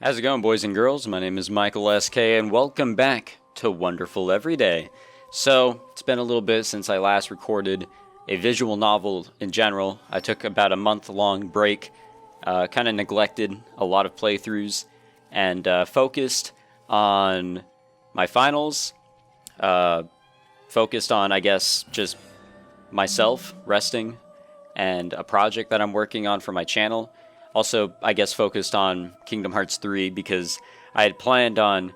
How's it going, boys and girls? My name is Michael SK, and welcome back to Wonderful Everyday. So, it's been a little bit since I last recorded a visual novel in general. I took about a month-long break, kind of neglected a lot of playthroughs, and focused on my finals, focused on, I guess, just myself, resting, and a project that I'm working on for my channel. Also, I guess, focused on Kingdom Hearts 3 because I had planned on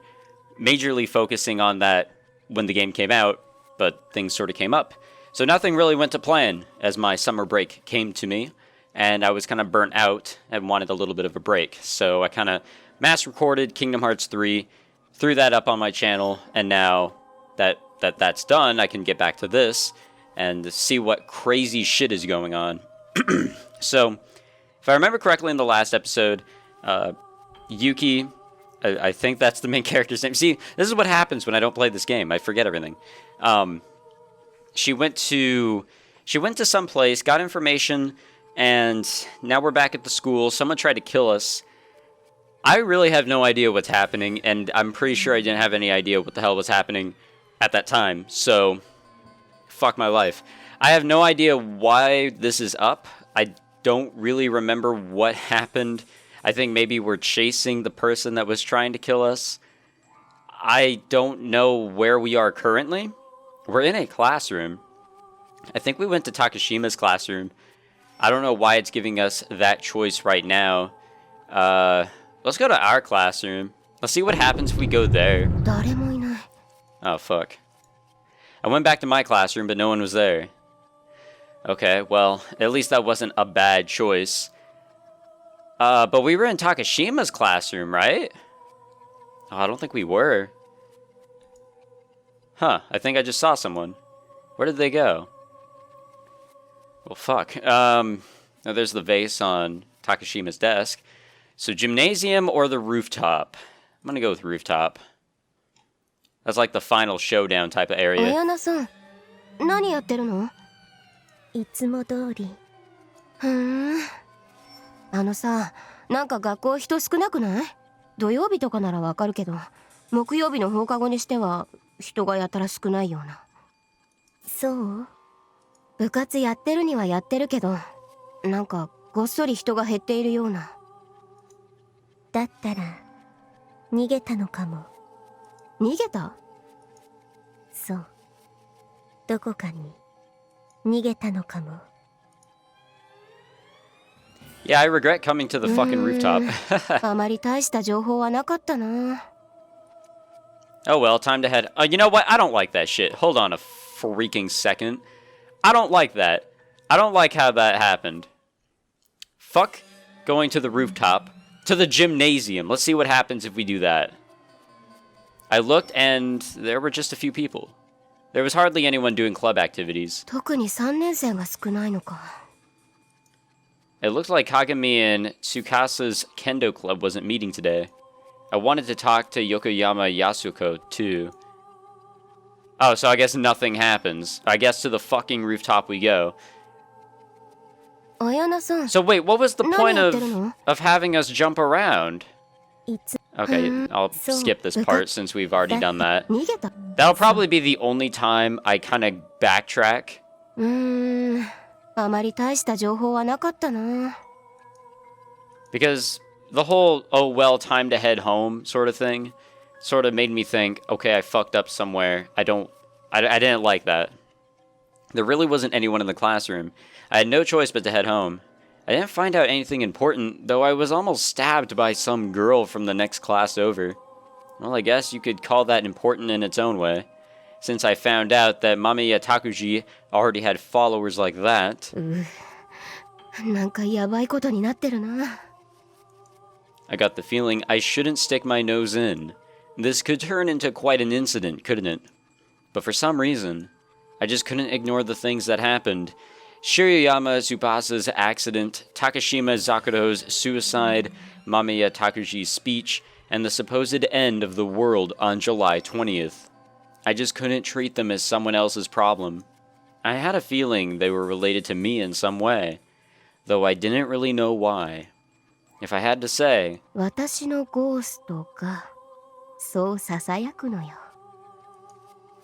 majorly focusing on that when the game came out, but things sort of came up. So nothing really went to plan as my summer break came to me, and I was kind of burnt out and wanted a little bit of a break. So I kind of mass recorded Kingdom Hearts 3, threw that up on my channel, and now that's done, I can get back to this and see what crazy shit is going on. So, if I remember correctly in the last episode, Yuki, I think that's the main character's name. See, this is what happens when I don't play this game. I forget everything. She went to some place, got information, and now we're back at the school. Someone tried to kill us. I really have no idea what's happening, and I'm pretty sure I didn't have any idea what the hell was happening at that time. So, fuck my life. I have no idea why this is up. I don't really remember what happened. I think maybe we're chasing the person that was trying to kill us. I don't know where we are currently. We're in a classroom. I think we went to Takashima's classroom. I don't know why it's giving us that choice right now. Let's go to our classroom. Let's see what happens if we go there. Oh, fuck. I went back to my classroom, but no one was there. Okay, well, at least that wasn't a bad choice. But we were in Takashima's classroom, right? Oh, I don't think we were. Huh, I think I just saw someone. Where did they go? Well, fuck. Now there's the vase on Takashima's desk. So, gymnasium or the rooftop? I'm gonna go with rooftop. That's like the final showdown type of area. いつも通り。なんか学校人少なくない？土曜日とかならわかるけど、木曜日の放課後にしては人がやたら少ないような。そう？部活やってるにはやってるけど、なんかごっそり人が減っているような。だったら逃げたのかも。逃げた？そう。どこかに。Yeah, I regret coming to the fucking rooftop. あまり大した情報はなかったな。Oh well, time to head. You know what? I don't like that shit. Hold on a freaking second. I don't like that. I don't like how that happened. Fuck going to the rooftop. To the gymnasium. Let's see what happens if we do that. I looked and there were just a few people. There was hardly anyone doing club activities. 特に3年生が少ないのか。It looked like Kagami and Tsukasa's kendo club wasn't meeting today. I wanted to talk to Yokoyama Yasuko, too. Oh, so I guess nothing happens. I guess to the fucking rooftop we go. So wait, what was the point of having us jump around? Okay, I'll skip this part since we've already done that. That'll probably be the only time I kind of backtrack. あまり大した情報はなかったな。Because the whole, oh well, time to head home sort of thing sort of made me think, okay, I fucked up somewhere. I didn't like that. There really wasn't anyone in the classroom. I had no choice but to head home. I didn't find out anything important, though I was almost stabbed by some girl from the next class over. Well, I guess you could call that important in its own way, since I found out that Mamiya Takuji already had followers like that. なんかやばいことになってるな。I got the feeling I shouldn't stick my nose in. This could turn into quite an incident, couldn't it? But for some reason, I just couldn't ignore the things that happened. Shirayama Tsubasa's accident, Takashima Zakuro's suicide, Mamiya Takuji's speech, and the supposed end of the world on July 20th. I just couldn't treat them as someone else's problem. I had a feeling they were related to me in some way, though I didn't really know why. If I had to say, 私のゴーストがそうささやくのよ。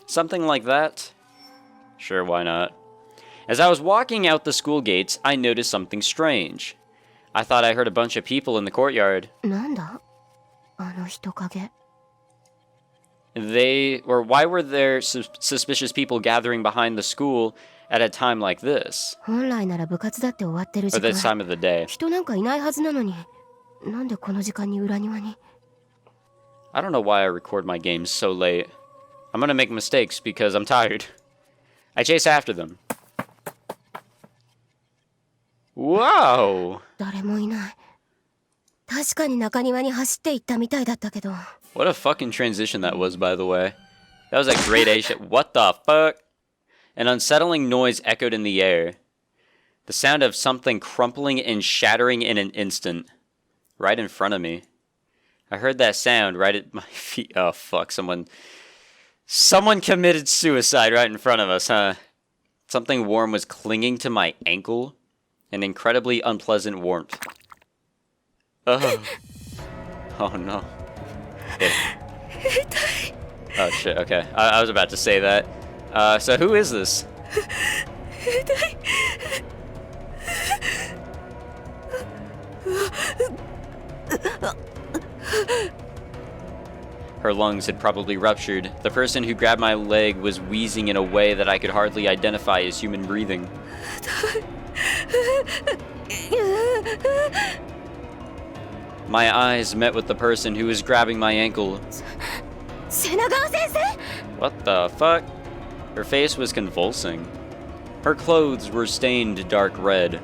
something like that? Sure, why not? As I was walking out the school gates, I noticed something strange. I thought I heard a bunch of people in the courtyard. なんだあの人影。 Why were there suspicious people gathering behind the school at a time like this? 本来なら部活だって終わってる Or 時 this 間。 time of the day? 人なんかいないはずなのに、なんでこの時間に裏庭に。 I don't know why I record my games so late. I'm gonna make mistakes because I'm tired. I chase after them. Whoa! 誰もいない。確かに中庭に走って行ったみたいだったけど。 What a fucking transition that was, by the way. That was like grade A shit. What the fuck? An unsettling noise echoed in the air. The sound of something crumpling and shattering in an instant. Right in front of me. I heard that sound right at my feet. Oh, fuck. Someone committed suicide right in front of us, huh? Something warm was clinging to my ankle. An incredibly unpleasant warmth. Oh. Oh, no. Oh, shit. Okay. I was about to say that. So who is this? Her lungs had probably ruptured. The person who grabbed my leg was wheezing in a way that I could hardly identify as human breathing. My eyes met with the person who was grabbing my ankle. What the fuck? Her face was convulsing. Her clothes were stained dark red.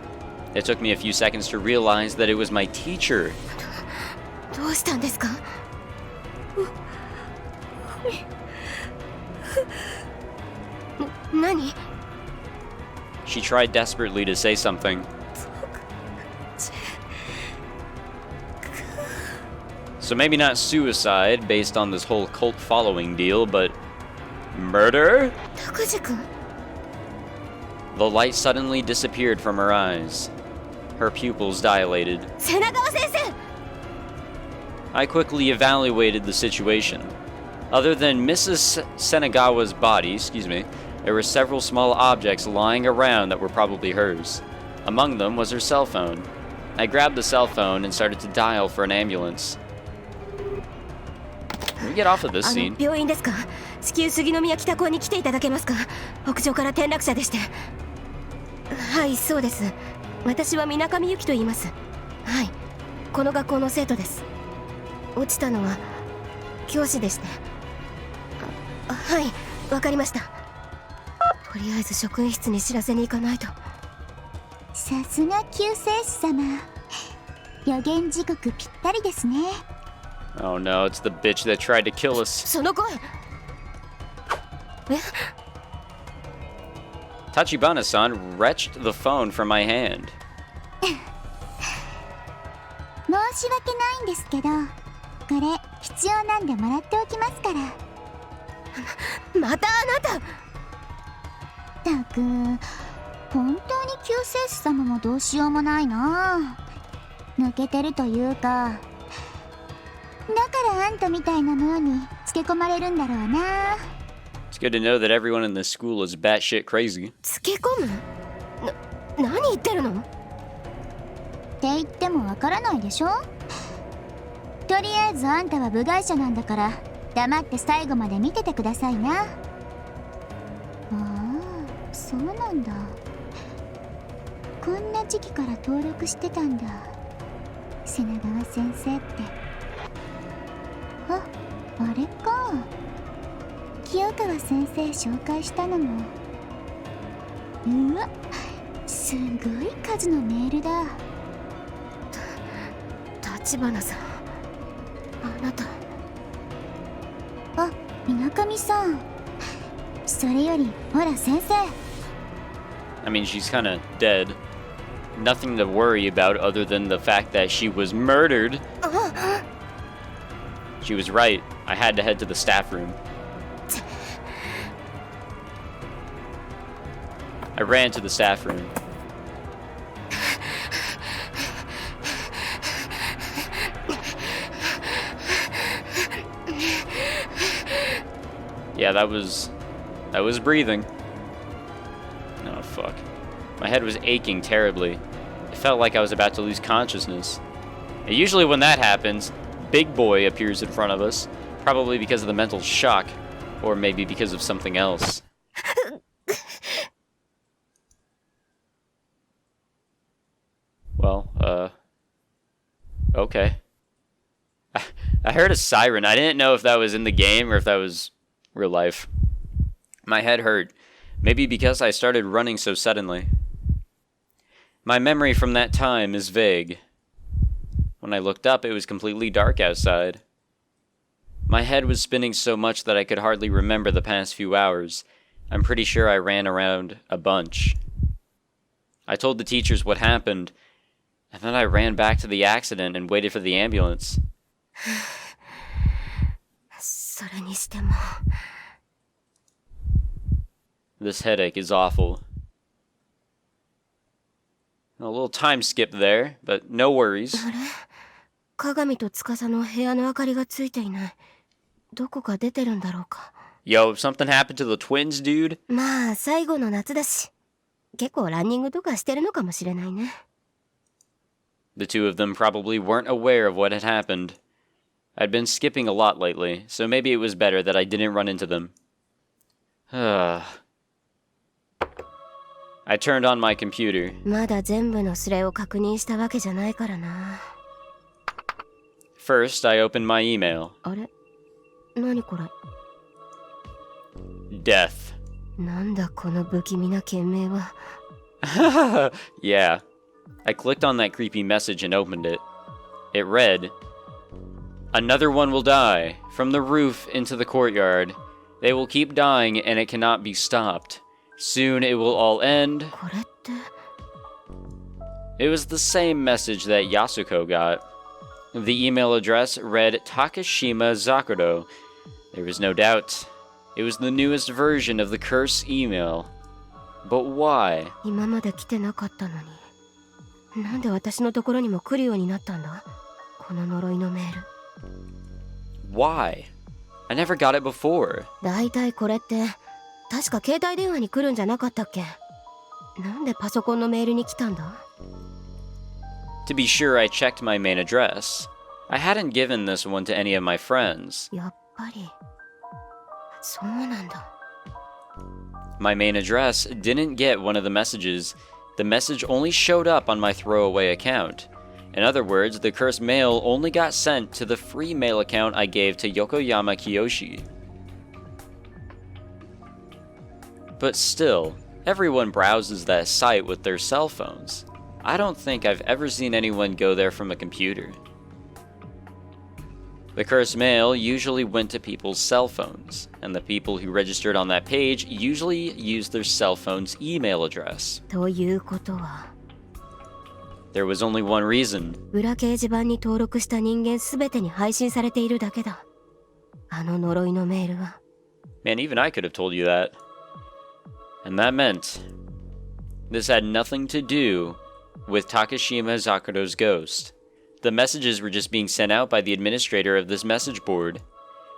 It took me a few seconds to realize that it was my teacher. どうしたんですか? Nani? She tried desperately to say something. So maybe not suicide based on this whole cult following deal, but murder? Takuji-kun? The light suddenly disappeared from her eyes. Her pupils dilated. Senagawa-sensei! I quickly evaluated the situation. Other than Mrs. Senagawa's body, there were several small objects lying around that were probably hers. Among them was her cell phone. I grabbed the cell phone and started to dial for an ambulance. Can we get off of this scene? 病院ですか? 至急杉宮北港に来ていただけますか? 屋上から転落者でして。はい、そうです。私は水上由紀と言います。はい、この学校の生徒です。落ちたのは教師でして。はい、わかりました。とりあえず職員室に知らせに行かないと。さすが救世主様。予言時刻ぴったりですね。Oh no, it's the bitch that tried to kill us. その声。え? Tachibana-san wrenched the phone from my hand. 申し訳ないんですけど、これ必要なんでもらっておきますから。またあなた。ったく、本当に救世主様もどうしようもないな。抜けてるというか、だからあんたみたいなものにつけ込まれるんだろうな。It's good to know that everyone in this school is batshit crazy. つけ込む？何言ってるの？って言ってもわからないでしょ。とりあえずあんたは部外者なんだから黙って最後まで見ててくださいな。ああ、そうなんだ。こんな時期から登録してたんだ、瀬名川先生って。あれか。清川先生紹介したのも。うわ、すごい数のメールだ。橘さん、あなた。あ、水上さん。それよりほら先生。I mean, she's kinda dead. Nothing to worry about other than the fact that she was murdered. She was right. I had to head to the staff room. I ran to the staff room. Yeah, that was breathing. Oh, fuck. My head was aching terribly. It felt like I was about to lose consciousness. And usually when that happens, Big Boy appears in front of us, probably because of the mental shock, or maybe because of something else. Well, okay. I heard a siren. I didn't know if that was in the game or if that was real life. My head hurt. Maybe because I started running so suddenly. My memory from that time is vague. When I looked up, it was completely dark outside. My head was spinning so much that I could hardly remember the past few hours. I'm pretty sure I ran around a bunch. I told the teachers what happened, and then I ran back to the accident and waited for the ambulance. それにしても This headache is awful. A little time skip there, but no worries. あれ鏡と司の部屋の明かりがついていない。どこか出てるんだろうか。 Yo, something happened to the twins, dude? まあ最後の夏だし、結構ランニングとかしてるのかもしれないね。 The two of them probably weren't aware of what had happened. I'd been skipping a lot lately, so maybe it was better that I didn't run into them. I turned on my computer. まだ全部のスレを確認したわけじゃないからな。 First, I opened my email. あれ何これ Death. なんだこの不気味な件名は。 Yeah. I clicked on that creepy message and opened it. It read, Another one will die. From the roof into the courtyard. They will keep dying and it cannot be stopped. Soon it will all end. これって It was the same message that Yasuko got. The email address read Takashima Zakuro. There was no doubt. It was the newest version of the curse email. But why? 今まで来てなかったのに。なんで私のところにも来るようになったんだこの呪いのメール。 Why? I never got it before. だいたいこれって確か携帯電話に来るんじゃなかったっけ。なんでパソコンのメールに来たんだ To be sure, I checked my main address. I hadn't given this one to any of my friends. やっぱりそうなんだ。 My main address didn't get one of the messages. The message only showed up on my throwaway account. In other words, the cursed mail only got sent to the free mail account I gave to Yokoyama Kiyoshi. But still, everyone browses that site with their cell phones. I don't think I've ever seen anyone go there from a computer. The cursed mail usually went to people's cell phones, and the people who registered on that page usually used their cell phone's email address. ということは There was only one reason. 裏掲示板に登録した人間すべてに配信されているだけだ。あの呪いのメールは。 Man, even I could have told you that. And that meant this had nothing to do with Takashima Zakuro's ghost. The messages were just being sent out by the administrator of this message board.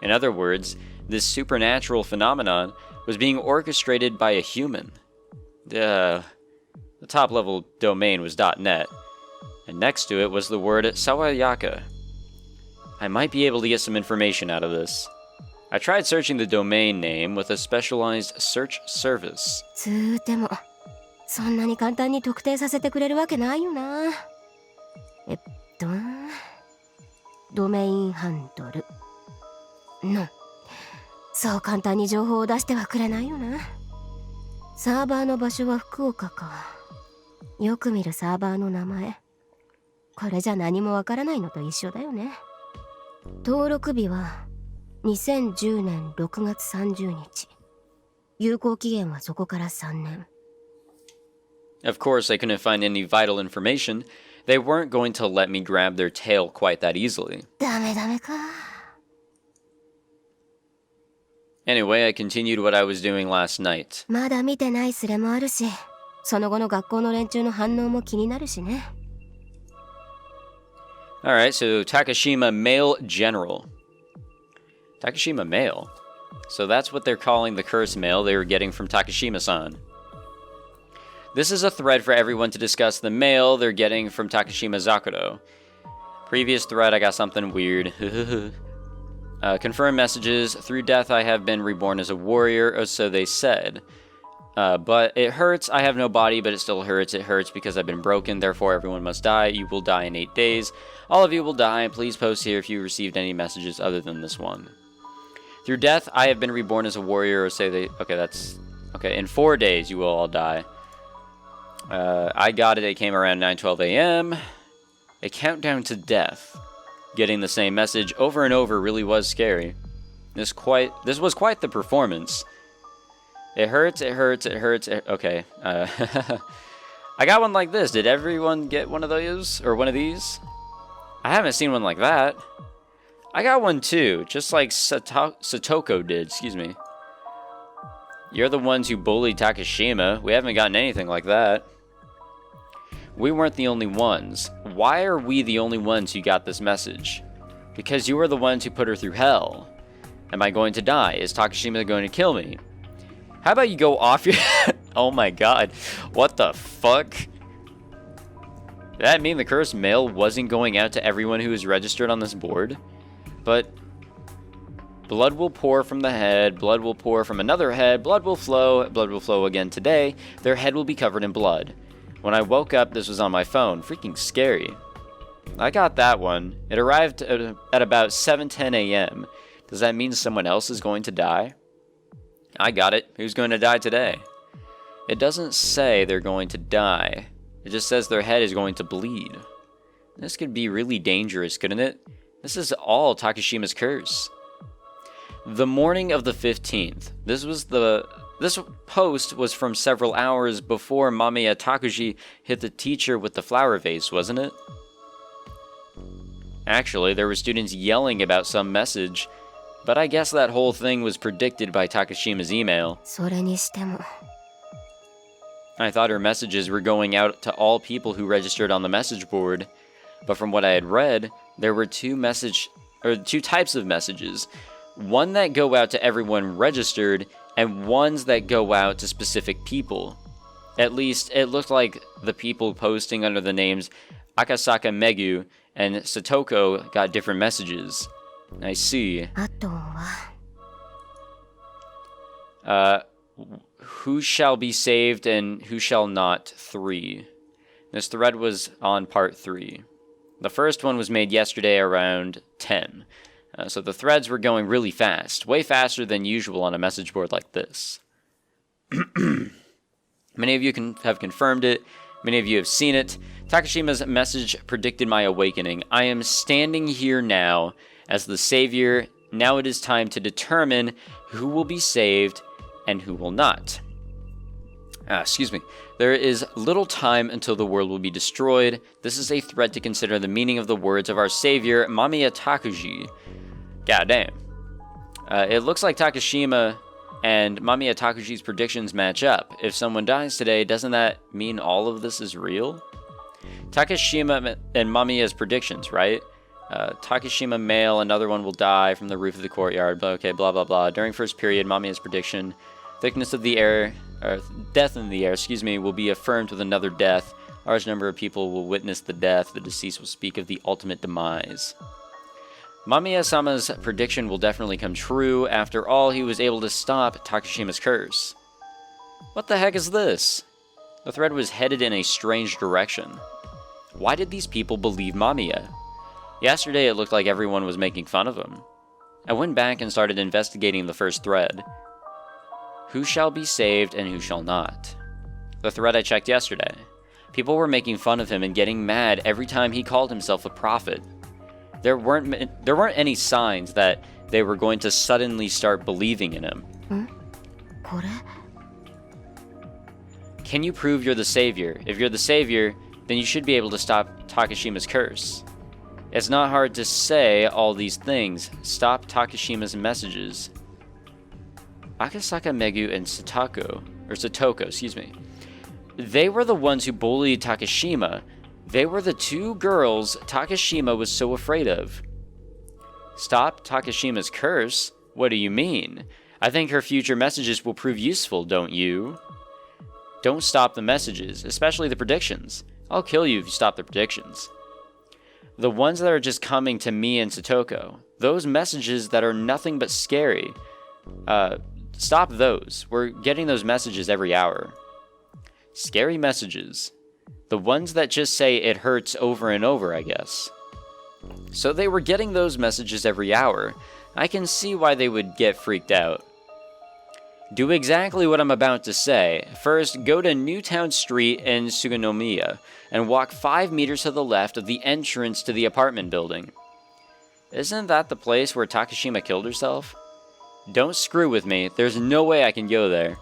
In other words, this supernatural phenomenon was being orchestrated by a human. The top level domain was .net, and next to it was the word Sawayaka. I might be able to get some information out of this. I tried searching the domain name with a specialized search service. つーてもそんなに簡単に特定させてくれるわけないよな。ドメインハンドルのそう簡単に情報を出してはくれないよな。サーバーの場所は福岡か。よく見るサーバーの名前これじゃ何もわからないのと一緒だよね。登録日は2010年6月30日。有効期限はそこから3年。 Of course, I couldn't find any vital information. They weren't going to let me grab their tail quite that easily. ダメか。 Anyway, I continued what I was doing last night. まだ見てないスレもあるし、その後の学校の連中の反応も気になるしね。 Alright, so Takashima Mail General. Takashima Mail? So that's what they're calling the curse mail they were getting from Takashima-san. This is a thread for everyone to discuss the mail they're getting from Takashima Zakuro. Previous thread, I got something weird. Confirm messages. Through death, I have been reborn as a warrior, or so they said. But it hurts. I have no body, but it still hurts. It hurts because I've been broken. Therefore, everyone must die. You will die in 8 days. All of you will die. Please post here if you received any messages other than this one. Through death, I have been reborn as a warrior, or say they... Okay, that's... Okay, in 4 days, you will all die. I got it. It came around 9:12 a.m. A countdown to death. Getting the same message over and over really was scary. This was quite the performance. It hurts, it hurts, it hurts. Okay. I got one like this. Did everyone get one of those? Or one of these? I haven't seen one like that. I got one too. Just like Satoko did. Excuse me. You're the ones who bullied Takashima. We haven't gotten anything like that. We weren't the only ones. Why are we the only ones who got this message? Because you were the ones who put her through hell. Am I going to die? Is Takashima going to kill me? How about you go off your... Oh my god. What the fuck? Did that mean the cursed mail wasn't going out to everyone who is registered on this board? But... blood will pour from the head, blood will pour from another head, blood will flow again today. Their head will be covered in blood. When I woke up, this was on my phone. Freaking scary. I got that one. It arrived at about 7:10 a.m. Does that mean someone else is going to die? I got it. Who's going to die today? It doesn't say they're going to die. It just says their head is going to bleed. This could be really dangerous, couldn't it? This is all Takashima's curse. The morning of the 15th. This post was from several hours before Mamiya Takuji hit the teacher with the flower vase, wasn't it? Actually, there were students yelling about some message, but I guess that whole thing was predicted by Takashima's email. I thought her messages were going out to all people who registered on the message board, but from what I had read, there were two types of messages. One that go out to everyone registered, and ones that go out to specific people. At least, it looked like the people posting under the names Akasaka Megu and Satoko got different messages. I see. Who shall be saved and who shall not? 3. This thread was on part 3. The first one was made yesterday around 10. So the threads were going really fast, way faster than usual on a message board like this. Many of you have confirmed it. Many of you have seen it. Takashima's message predicted my awakening. I am standing here now as the savior. Now it is time to determine who will be saved and who will not. Excuse me. There is little time until the world will be destroyed. This is a thread to consider the meaning of the words of our savior, Mamiya Takuji. Goddamn. It looks like Takashima and Mamiya Takuji's predictions match up. If someone dies today, doesn't that mean all of this is real? Takashima and Mamiya's predictions, right? Takashima male, another one will die from the roof of the courtyard. Okay, blah, blah, blah. During first period, Mamiya's prediction, thickness of the air, or death in the air, will be affirmed with another death. Large number of people will witness the death. The deceased will speak of the ultimate demise. Mamiya-sama's prediction will definitely come true. After all, he was able to stop Takashima's curse. What the heck is this? The thread was headed in a strange direction. Why did these people believe Mamiya? Yesterday it looked like everyone was making fun of him. I went back and started investigating the first thread. Who shall be saved and who shall not? The thread I checked yesterday. People were making fun of him and getting mad every time he called himself a prophet. There weren't any signs that they were going to suddenly start believing in him. Can you prove you're the savior? If you're the savior, then you should be able to stop Takashima's curse. It's not hard to say all these things. Stop Takashima's messages. Akasaka Megu and Satoko, excuse me. They were the ones who bullied Takashima. They were the two girls Takashima was so afraid of. Stop Takashima's curse? What do you mean? I think her future messages will prove useful, don't you? Don't stop the messages, especially the predictions. I'll kill you if you stop the predictions. The ones that are just coming to me and Satoko. Those messages that are nothing but scary. Stop those. We're getting those messages every hour. Scary messages. The ones that just say it hurts over and over, I guess. So they were getting those messages every hour. I can see why they would get freaked out. Do exactly what I'm about to say. First, go to Newtown Street in Suganomiya and walk 5 meters to the left of the entrance to the apartment building. Isn't that the place where Takashima killed herself? Don't screw with me. There's no way I can go there.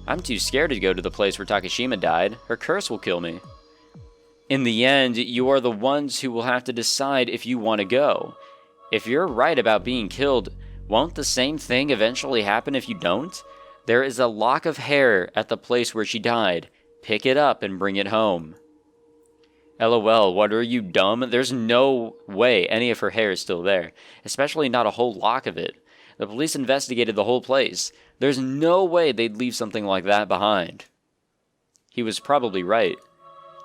I'm too scared to go to the place where Takashima died. Her curse will kill me. In the end, you are the ones who will have to decide if you want to go. If you're right about being killed, won't the same thing eventually happen if you don't? There is a lock of hair at the place where she died. Pick it up and bring it home. LOL, what are you, dumb? There's no way any of her hair is still there, especially not a whole lock of it. The police investigated the whole place. There's no way they'd leave something like that behind. He was probably right.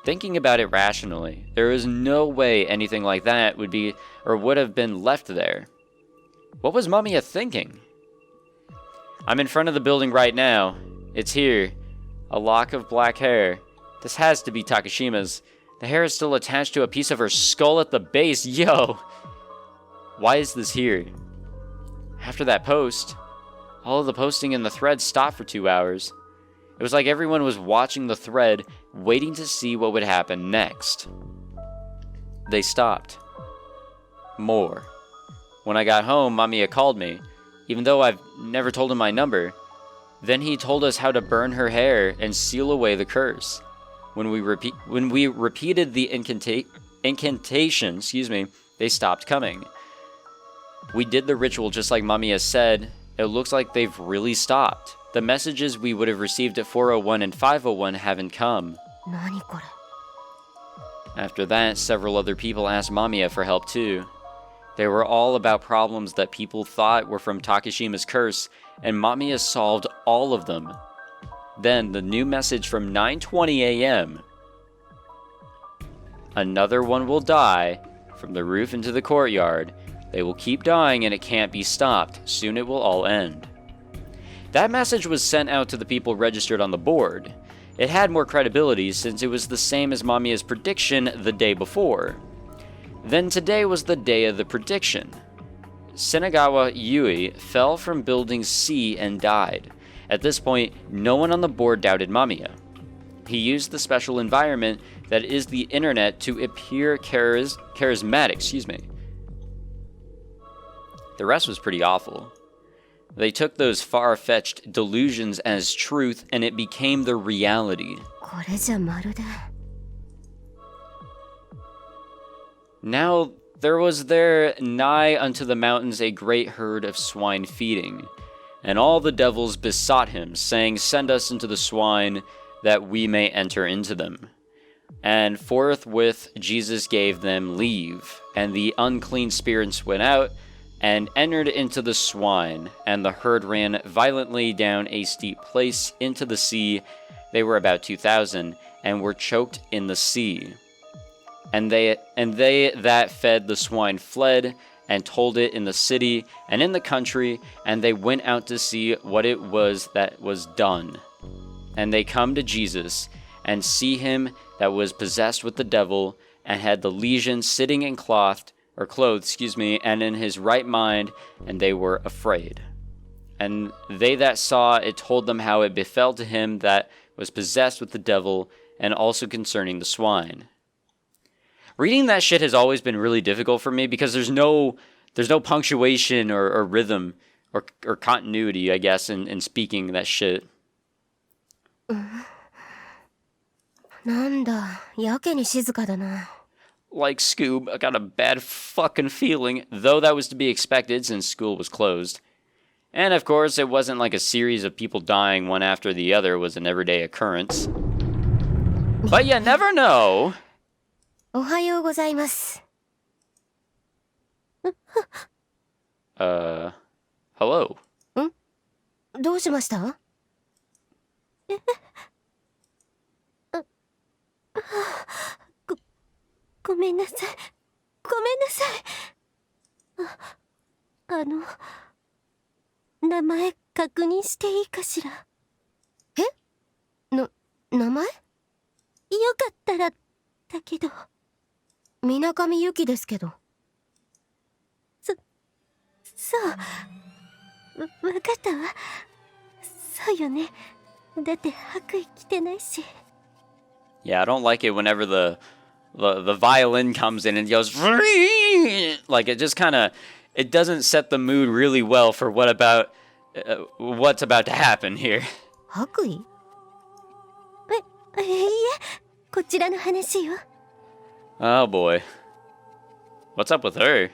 Thinking about it rationally, there is no way anything like that would be or would have been left there. What was Mamiya thinking? I'm in front of the building right now. It's here. A lock of black hair. This has to be Takashima's. The hair is still attached to a piece of her skull at the base. Yo! Why is this here? After that post, all of the posting in the thread stopped for 2 hours. It was like everyone was watching the thread, waiting to see what would happen next. They stopped. More. When I got home, Mamiya called me, even though I've never told him my number. Then he told us how to burn her hair and seal away the curse. When we repeated the incantation, they stopped coming. We did the ritual just like Mamiya said. It looks like they've really stopped. The messages we would have received at 401 and 501 haven't come. After that, several other people asked Mamiya for help too. They were all about problems that people thought were from Takashima's curse, and Mamiya solved all of them. Then, the new message from 9:20 a.m. Another one will die from the roof into the courtyard. They will keep dying and it can't be stopped. Soon it will all end. That message was sent out to the people registered on the board. It had more credibility since it was the same as Mamiya's prediction the day before. Then today was the day of the prediction. Senagawa Yui fell from building C and died. At this point, no one on the board doubted Mamiya. He used the special environment that is the internet to appear charismatic, The rest was pretty awful. They took those far-fetched delusions as truth and it became the reality. Now there was there nigh unto the mountains a great herd of swine feeding. And all the devils besought him, saying, Send us into the swine, that we may enter into them. And forthwith Jesus gave them leave, and the unclean spirits went out, and entered into the swine, and the herd ran violently down a steep place into the sea. They were about 2,000, and were choked in the sea. And they that fed the swine fled, and told it in the city and in the country, and they went out to see what it was that was done. And they come to Jesus, and see him that was possessed with the devil, and had the legion sitting in clothed, and in his right mind, and they were afraid. And they that saw it told them how it befell to him that was possessed with the devil, and also concerning the swine. Reading that shit has always been really difficult for me because there's no punctuation or rhythm or continuity, I guess, in speaking that shit. Like Scoob, I got a bad fucking feeling, though that was to be expected since school was closed. And of course, it wasn't like a series of people dying one after the other was an everyday occurrence. But you never know. Hello? Hello. どうしました？ごめんなさい。ごめんなさい。名前確認していいかしら。名前？よかったら、だけど。Minakami Yuki ですけど。そう。わかったわ。そうよね。だって白衣着てないし。Yeah, I don't like it whenever the violin comes in and goes like it just kind of it doesn't set the mood really well for what's about to happen here. 白衣？いいえ、こちらの話よ。Oh boy. What's up with her?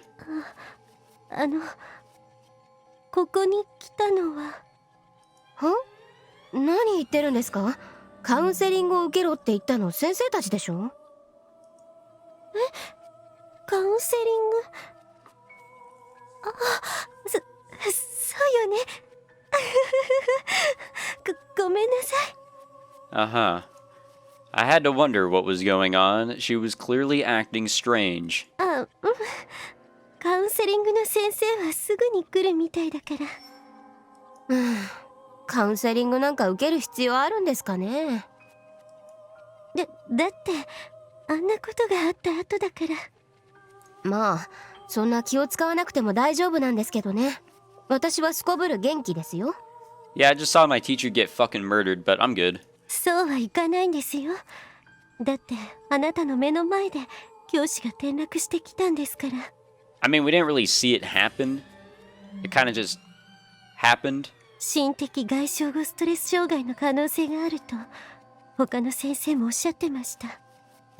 ここに来たのは。何言ってるんですか？カウンセリングを受けろって言ったの先生たちでしょ？カウンセリング。そうよね。ごめんなさい。Uh-huh. I had to wonder what was going on. She was clearly acting strange. カウンセリングの先生はすぐに来るみたいだから。カウンセリングなんか受ける必要あるんですかね？だってあんなことがあった後だから。まあそんな気を使わなくても大丈夫なんですけどね。私はすこぶる元気ですよ。Yeah, I just saw my teacher get fucking murdered, but I'm good. そうはいかないんですよ。だってあなたの目の前で教師が転落してきたんですから。I mean, we didn't really see it happen. It kind of just happened. 心的外傷後ストレス障害の可能性があると他の先生もおっしゃってました。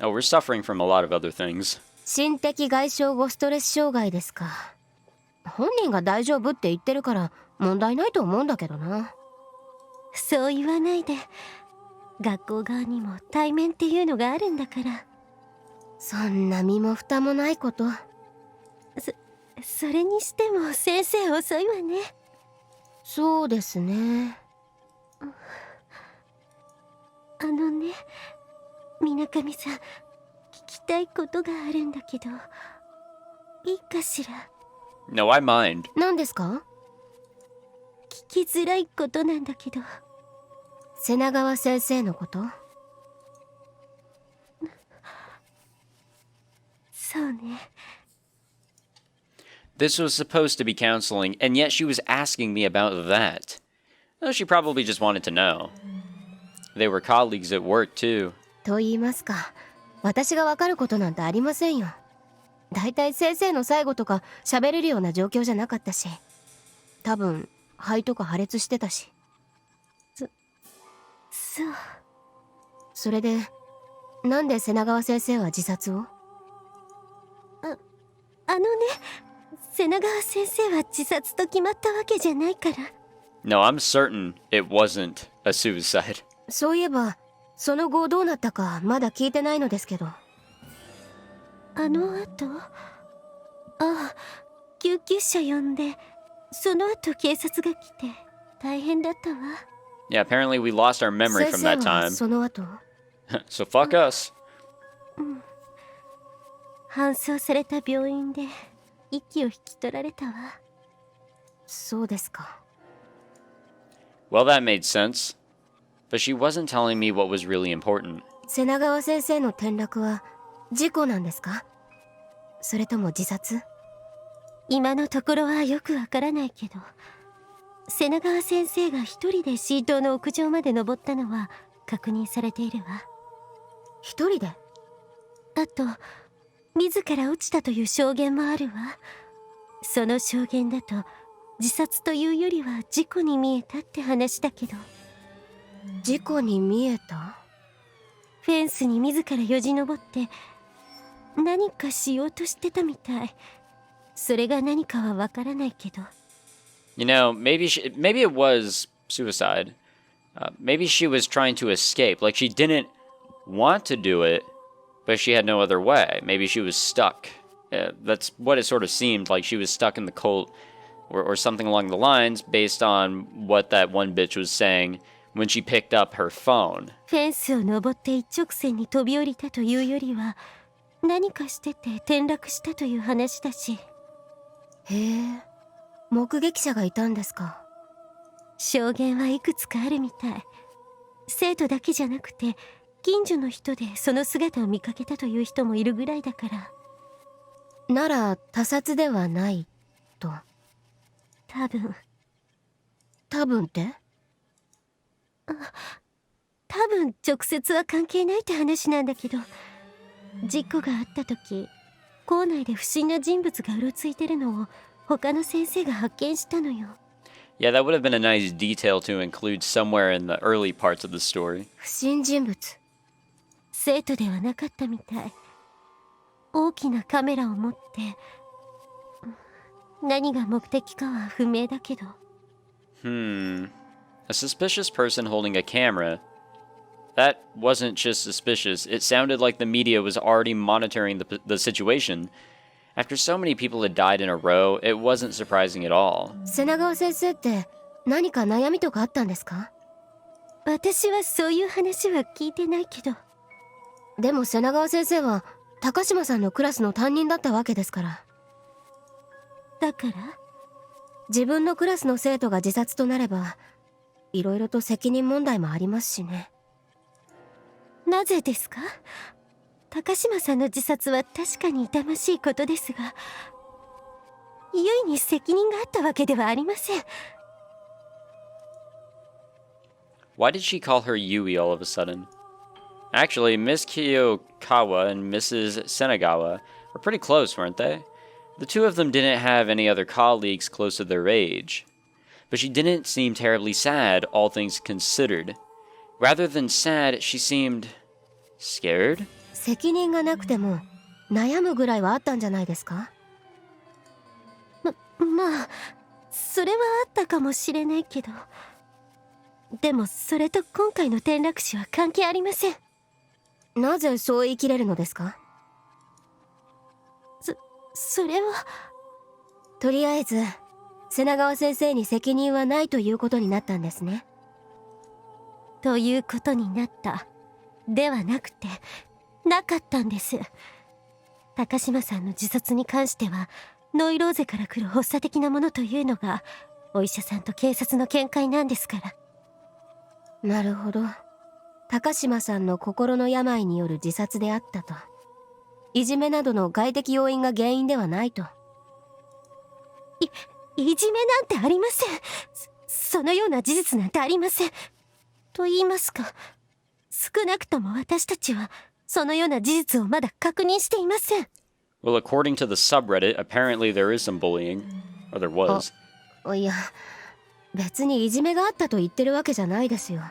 Oh, we're suffering from a lot of other things. 心的外傷後ストレス障害ですか。本人が大丈夫って言ってるから問題ないと思うんだけどな。そう言わないで。学校側にも対面っていうのがあるんだから。そんな身も蓋もないこと。それにしても先生遅いわね。そうですね。ね、水上さん、聞きたいことがあるんだけど、いいかしら。No, I mind. 何ですか？聞きづらいことなんだけど。瀬名川先生のこと？そうね。This was supposed to be counseling, and yet she was asking me about that. Well, she probably just wanted to know. They were colleagues at work, too. と言いますか、私が分かることなんてありませんよ。だいたい先生の最後とか喋れるような状況じゃなかったし、多分肺とか破裂してたし。そう。それでなんで瀬名川先生は自殺を？ね、瀬名川先生は自殺と決まったわけじゃないから。No, I'm certain it wasn't a suicide. そういえばその後どうなったかまだ聞いてないのですけど。あの後、救急車呼んで、その後警察が来て大変だったわ。Yeah, apparently we lost our memory from that 先生は time. その後？So fuck us. 搬送された病院で息を引き取られたわ。そうですか。Well, that made sense. But she wasn't telling me what was really important. 瀬名川先生の転落は事故なんですか？それとも自殺？今のところはよくわからないけど、瀬名川先生が一人でシートの屋上まで登ったのは確認されているわ。一人で？あと自ら落ちたという証言もあるわ。その証言だと自殺というよりは事故に見えたって話だけど。事故に見えた？フェンスに自らよじ登って何かしようとしてたみたい。それが何かはわからないけど。You know, maybe it was suicide. Maybe she was trying to escape. Like she didn't want to do it, but she had no other way. Maybe she was stuck. That's what it sort of seemed like. She was stuck in the cold or something along the lines based on what that one bitch was saying when she picked up her phone. フェンスを登って一直線に飛び降りたというよりは、何かしてて転落したという話だし。へえ、目撃者がいたんですか。証言はいくつかあるみたい。生徒だけじゃなくて、近所の人でその姿を見かけたという人もいるぐらいだから。なら他殺ではないと。多分。多分って？多分直接は関係ないって話なんだけど、事故があった時、校内で不審な人物がうろついてるのを他の先生が発見したのよ。Yeah, that would have been a nice detail to include somewhere in the early parts of the story. 不審人物。生徒ではなかったみたい。大きなカメラを持って、何が目的かは不明だけど。A suspicious person holding a camera. That wasn't just suspicious. It sounded like the media was already monitoring the situation. After so many people had died in a row, it wasn't surprising at all. 瀬名川先生って何か悩みとかあったんですか？私はそういう話は聞いてないけど。でも瀬名川先生は高島さんのクラスの担任だったわけですから。だから自分のクラスの生徒が自殺となれば、いろいろと責任問題もありますしね。なぜですか？高島さんの自殺は確かに痛ましいことですが、ゆいに責任があったわけではありません。Why did she call her Yui all of a sudden? Actually, Miss Kiyokawa and Mrs. Senagawa were pretty close, weren't they? The two of them didn't have any other colleagues close to their age. But she didn't seem terribly sad, all things considered. Rather than sad, she seemed scared? 責任がなくても悩むぐらいはあったんじゃないですか？まあ、それはあったかもしれないけど。でもそれと今回の転落死は関係ありません。なぜそう言い切れるのですか？それは。とりあえず瀬名川先生に責任はないということになったんですね。ということになったではなくて、なかったんです。高島さんの自殺に関してはノイローゼから来る発作的なものというのがお医者さんと警察の見解なんですから。なるほど。高島さんの心の病による自殺であったと。いじめなどの外的要因が原因ではないと。いじめなんてありません。そのような事実なんてありません。と言いますか、少なくとも私たちはそのような事実をまだ確認していません。Well, according to the subreddit, apparently there is some bullying. Or there was. いや、別にいじめがあったと言ってるわけじゃないですよ。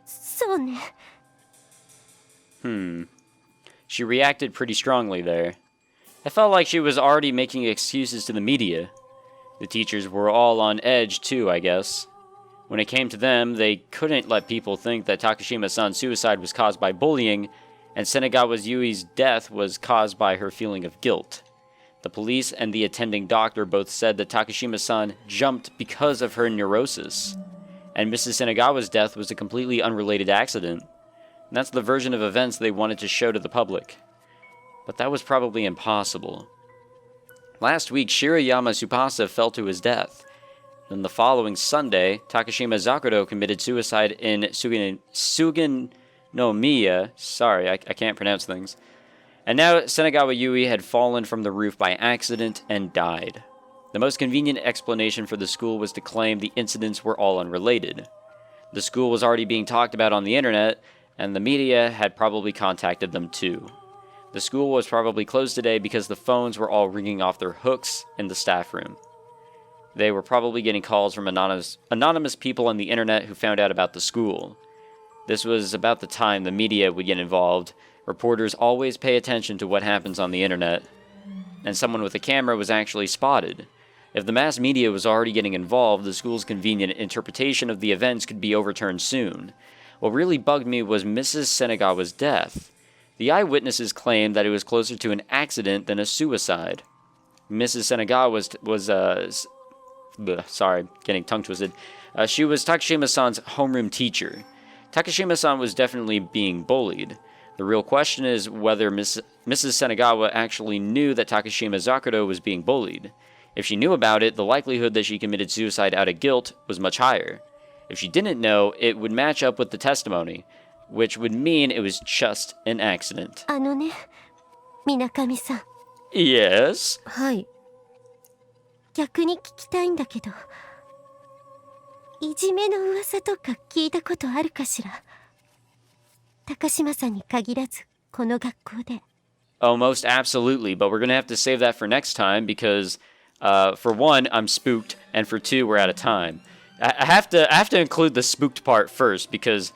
そうね。She reacted pretty strongly there. I felt like she was already making excuses to the media. The teachers were all on edge too, I guess. When it came to them, they couldn't let people think that Takashima-san's suicide was caused by bullying, and Senagawa Yui's death was caused by her feeling of guilt. The police and the attending doctor both said that Takashima-san jumped because of her neurosis, and Mrs. Senagawa's death was a completely unrelated accident. And that's the version of events they wanted to show to the public. But that was probably impossible. Last week, Shirayama Tsubasa fell to his death. Then the following Sunday, Takashima Zakuro committed suicide in Suganomiya. Sorry, I can't pronounce things. And now Senagawa Yui had fallen from the roof by accident and died. The most convenient explanation for the school was to claim the incidents were all unrelated. The school was already being talked about on the internet, and the media had probably contacted them too. The school was probably closed today because the phones were all ringing off their hooks in the staff room. They were probably getting calls from anonymous people on the internet who found out about the school. This was about the time the media would get involved. Reporters always pay attention to what happens on the internet. And someone with a camera was actually spotted. If the mass media was already getting involved, the school's convenient interpretation of the events could be overturned soon. What really bugged me was Mrs. Senagawa's death. The eyewitnesses claimed that it was closer to an accident than a suicide. Mrs. Senegawa sorry, getting tongue twisted. She was Takashima-san's homeroom teacher. Takashima-san was definitely being bullied. The real question is whether Mrs. Senegawa actually knew that Takashima Zakuro was being bullied. If she knew about it, the likelihood that she committed suicide out of guilt was much higher. If she didn't know, it would match up with the testimony, which would mean it was just an accident. あのね、Minakami さん。 Yes? はい。逆に聞きたいんだけど、いじめの噂とか聞いたことあるかしら。高島さんに限らず、この学校で。Oh, most absolutely, but we're gonna have to save that for next time because, for one, I'm spooked, and for two, we're out of time. I have to include the spooked part first because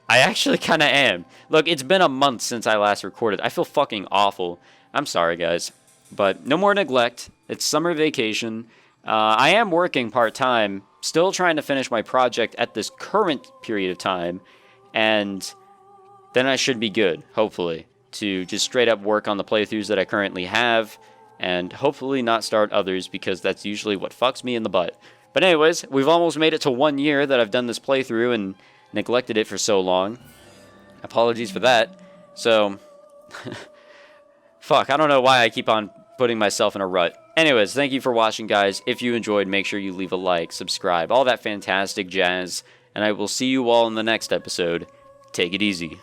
I actually kind of am. Look, it's been a month since I last recorded. I feel fucking awful. I'm sorry, guys, but no more neglect. It's summer vacation. I am working part-time, still trying to finish my project at this current period of time, and then I should be good, hopefully, to just straight up work on the playthroughs that I currently have, and hopefully not start others, because that's usually what fucks me in the butt. But anyways, we've almost made it to 1 year that I've done this playthrough and neglected it for so long. Apologies for that. So, fuck, I don't know why I keep on putting myself in a rut. Anyways, thank you for watching, guys. If you enjoyed, make sure you leave a like, subscribe, all that fantastic jazz, and I will see you all in the next episode. Take it easy.